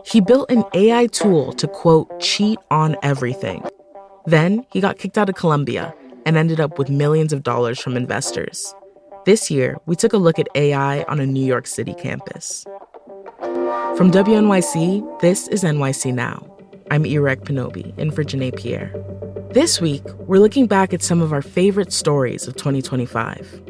He built an AI tool to, quote, cheat on everything. Then he got kicked out of Columbia and ended up with millions of dollars from investors. This year, we took a look at AI on a New York City campus. From WNYC, this is NYC Now. I'm Irek Pinobi, in for Janae Pierre. This week, we're looking back at some of our favorite stories of 2025.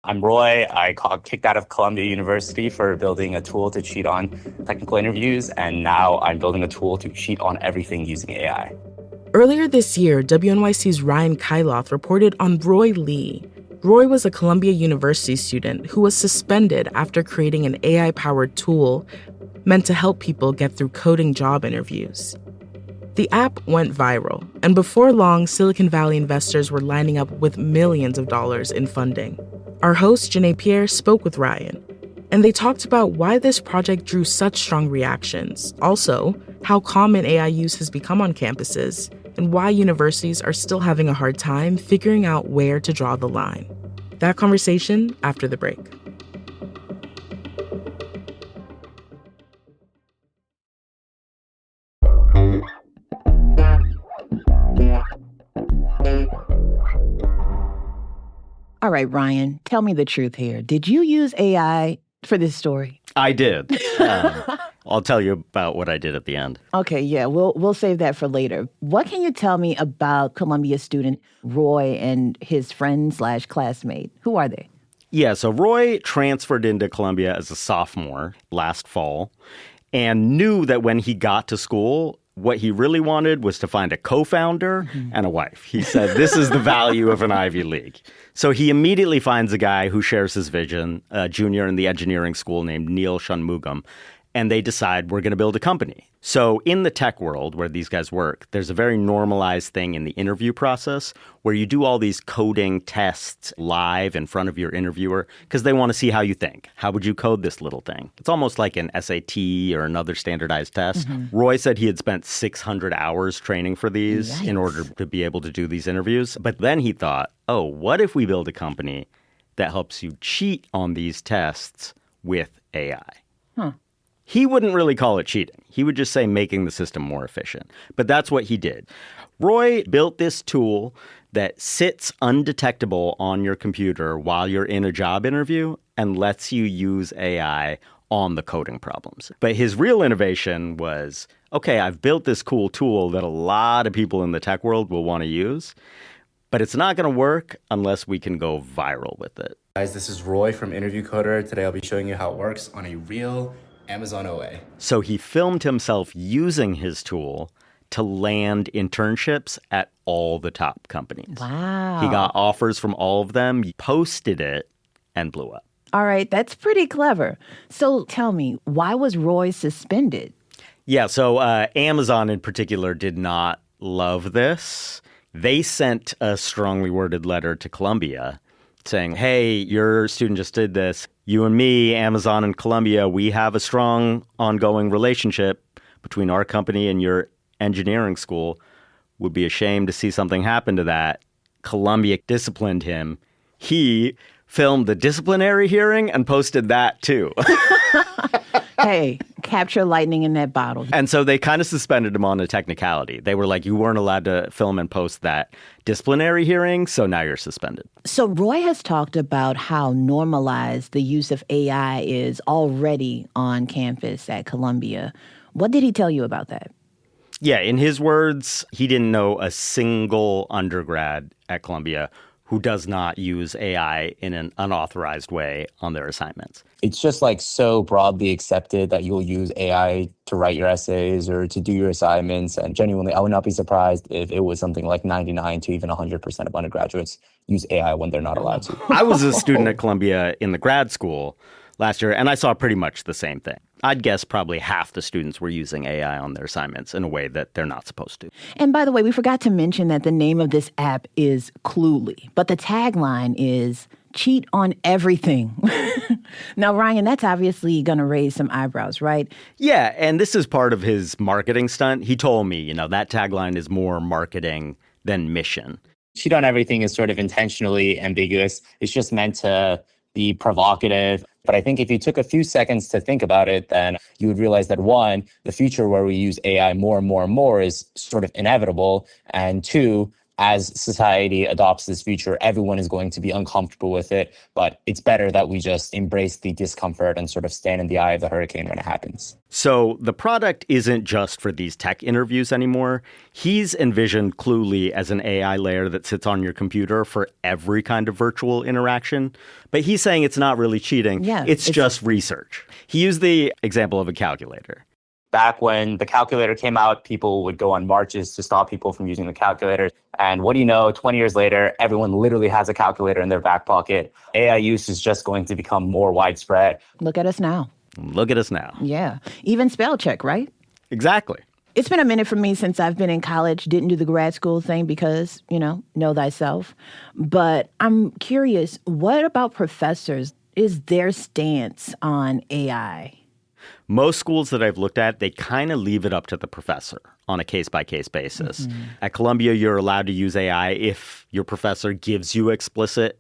I'm Roy. I got kicked out of Columbia University for building a tool to cheat on technical interviews, and now I'm building a tool to cheat on everything using AI. Earlier this year, WNYC's Ryan Kailaith reported on Roy Lee. Roy was a Columbia University student who was suspended after creating an AI-powered tool meant to help people get through coding job interviews. The app went viral, and before long, Silicon Valley investors were lining up with millions of dollars in funding. Our host, Janae Pierre, spoke with Ryan, and they talked about why this project drew such strong reactions, also how common AI use has become on campuses, and why universities are still having a hard time figuring out where to draw the line. That conversation after the break. All right, Ryan, tell me the truth here. Did you use AI for this story? I did. I'll tell you about what I did at the end. Okay, yeah, we'll save that for later. What can you tell me about Columbia student Roy and his friend/classmate? Who are they? Yeah, so Roy transferred into Columbia as a sophomore last fall and knew that when he got to school, what he really wanted was to find a co-founder and a wife. He said, this is the value of an Ivy League. So he immediately finds a guy who shares his vision, a junior in the engineering school named Neil Shanmugam, and they decide we're going to build a company. So in the tech world where these guys work, there's a very normalized thing in the interview process where you do all these coding tests live in front of your interviewer because they want to see how you think. How would you code this little thing? It's almost like an SAT or another standardized test. Roy said he had spent 600 hours training for these in order to be able to do these interviews. But then he thought, oh, what if we build a company that helps you cheat on these tests with AI? He wouldn't really call it cheating. He would just say making the system more efficient. But that's what he did. Roy built this tool that sits undetectable on your computer while you're in a job interview and lets you use AI on the coding problems. But his real innovation was, okay, I've built this cool tool that a lot of people in the tech world will want to use, but it's not going to work unless we can go viral with it. Guys, this is Roy from Interview Coder. Today I'll be showing you how it works on a real Amazon OA. So he filmed himself using his tool to land internships at all the top companies. Wow. He got offers from all of them, he posted it, and blew up. All right, that's pretty clever. So tell me, why was Roy suspended? Yeah, so Amazon in particular did not love this. They sent a strongly worded letter to Columbia saying, hey, your student just did this. You and me, Amazon and Columbia, we have a strong ongoing relationship between our company and your engineering school. Would be ashamed to see something happen to that. Columbia disciplined him. He filmed the disciplinary hearing and posted that too. Hey, capture lightning in that bottle. And so they kind of suspended him on a technicality. They were like, you weren't allowed to film and post that disciplinary hearing, so now you're suspended. So Roy has talked about how normalized the use of AI is already on campus at Columbia. What did he tell you about that? Yeah, in his words, he didn't know a single undergrad at Columbia who does not use AI in an unauthorized way on their assignments. It's just like so broadly accepted that you'll use AI to write your essays or to do your assignments. And genuinely, I would not be surprised if it was something like 99 to even 100% of undergraduates use AI when they're not allowed to. I was a student at Columbia in the grad school last year, and I saw pretty much the same thing. I'd guess probably half the students were using AI on their assignments in a way that they're not supposed to. And by the way, we forgot to mention that the name of this app is Cluely, but the tagline is cheat on everything. Now, Ryan, that's obviously going to raise some eyebrows, right? Yeah, and this is part of his marketing stunt. He told me, that tagline is more marketing than mission. Cheat on everything is sort of intentionally ambiguous. It's just meant to be provocative. But I think if you took a few seconds to think about it, then you would realize that one, the future where we use AI more and more and more is sort of inevitable. And two, as society adopts this future, everyone is going to be uncomfortable with it. But it's better that we just embrace the discomfort and sort of stand in the eye of the hurricane when it happens. So the product isn't just for these tech interviews anymore. He's envisioned Cluely as an AI layer that sits on your computer for every kind of virtual interaction. But he's saying it's not really cheating. Yeah, it's just research. He used the example of a calculator. Back when the calculator came out, people would go on marches to stop people from using the calculator. And what do you know, 20 years later, everyone literally has a calculator in their back pocket. AI use is just going to become more widespread. Look at us now. Look at us now. Yeah. Even spell check, right? Exactly. It's been a minute for me since I've been in college, didn't do the grad school thing because, know thyself. But I'm curious, what about professors? Is their stance on AI? Most schools that I've looked at, they kind of leave it up to the professor on a case-by-case basis. Mm-hmm. At Columbia, you're allowed to use AI if your professor gives you explicit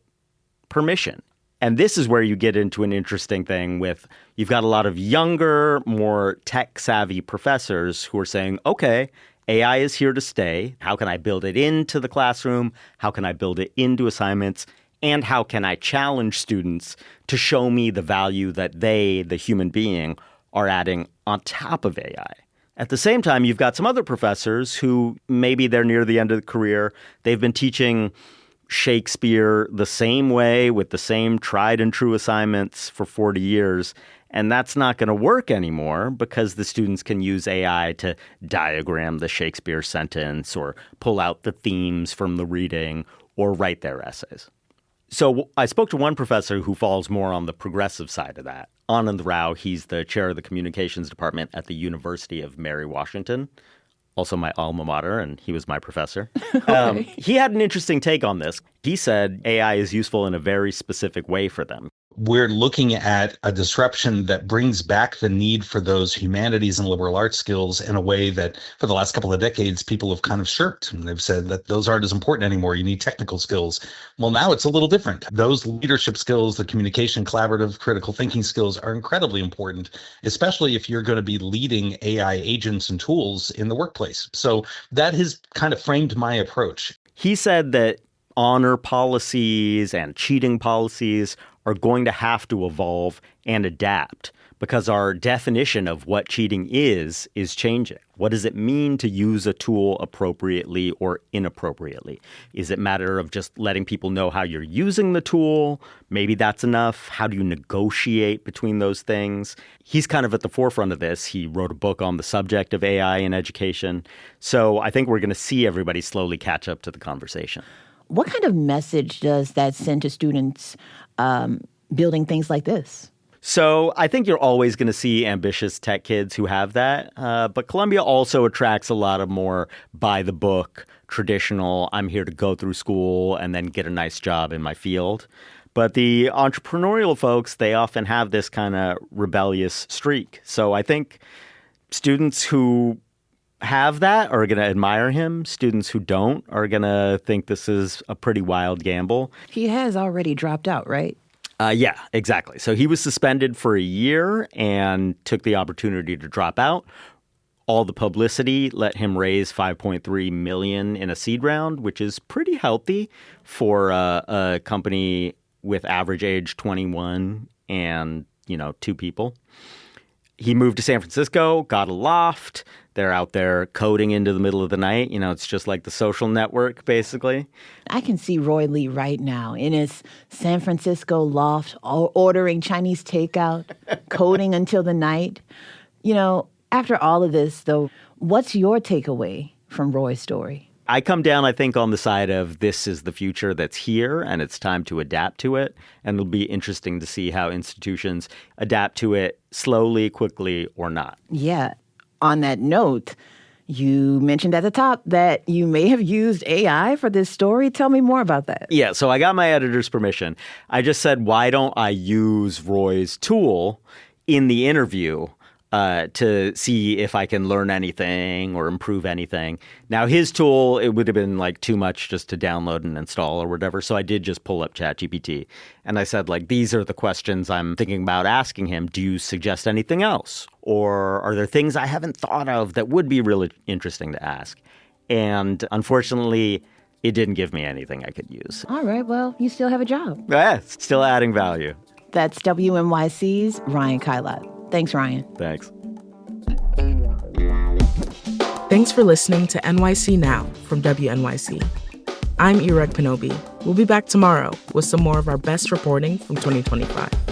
permission. And this is where you get into an interesting thing with, you've got a lot of younger, more tech-savvy professors who are saying, okay, AI is here to stay. How can I build it into the classroom? How can I build it into assignments? And how can I challenge students to show me the value that they, the human being, are adding on top of AI? At the same time, you've got some other professors who maybe they're near the end of the career. They've been teaching Shakespeare the same way with the same tried and true assignments for 40 years. And that's not going to work anymore because the students can use AI to diagram the Shakespeare sentence or pull out the themes from the reading or write their essays. So I spoke to one professor who falls more on the progressive side of that. Anand Rao, he's the chair of the communications department at the University of Mary Washington, also my alma mater, and he was my professor. He had an interesting take on this. He said AI is useful in a very specific way for them. We're looking at a disruption that brings back the need for those humanities and liberal arts skills in a way that for the last couple of decades, people have kind of shirked. And they've said that those aren't as important anymore. You need technical skills. Well, now it's a little different. Those leadership skills, the communication, collaborative, critical thinking skills are incredibly important, especially if you're going to be leading AI agents and tools in the workplace. So that has kind of framed my approach. He said that honor policies and cheating policies are going to have to evolve and adapt because our definition of what cheating is changing. What does it mean to use a tool appropriately or inappropriately? Is it a matter of just letting people know how you're using the tool? Maybe that's enough. How do you negotiate between those things? He's kind of at the forefront of this. He wrote a book on the subject of AI in education. So I think we're going to see everybody slowly catch up to the conversation. What kind of message does that send to students building things like this? So I think you're always going to see ambitious tech kids who have that. But Columbia also attracts a lot of more by the book, traditional, I'm here to go through school and then get a nice job in my field. But the entrepreneurial folks, they often have this kind of rebellious streak. So I think students who have that are going to admire him. Students who don't are going to think this is a pretty wild gamble. He has already dropped out, right? Yeah, exactly. So he was suspended for a year and took the opportunity to drop out. All the publicity let him raise $5.3 million in a seed round, which is pretty healthy for a company with average age 21 and, 2 people. He moved to San Francisco, got a loft. They're out there coding into the middle of the night. It's just like The Social Network, basically. I can see Roy Lee right now in his San Francisco loft, ordering Chinese takeout, coding until the night. After all of this, though, what's your takeaway from Roy's story? I come down, I think, on the side of this is the future that's here and it's time to adapt to it. And it'll be interesting to see how institutions adapt to it slowly, quickly, or not. Yeah. On that note, you mentioned at the top that you may have used AI for this story. Tell me more about that. Yeah, so I got my editor's permission. I just said, why don't I use Roy's tool in the interview to see if I can learn anything or improve anything. Now, his tool, it would have been like too much just to download and install or whatever. So I did just pull up ChatGPT and I said, like, these are the questions I'm thinking about asking him. Do you suggest anything else? Or are there things I haven't thought of that would be really interesting to ask? And unfortunately, it didn't give me anything I could use. All right, well, you still have a job. Yeah, still adding value. That's WNYC's Ryan Kailaith. Thanks, Ryan. Thanks. Thanks for listening to NYC Now from WNYC. I'm Irek Pinobi. We'll be back tomorrow with some more of our best reporting from 2025.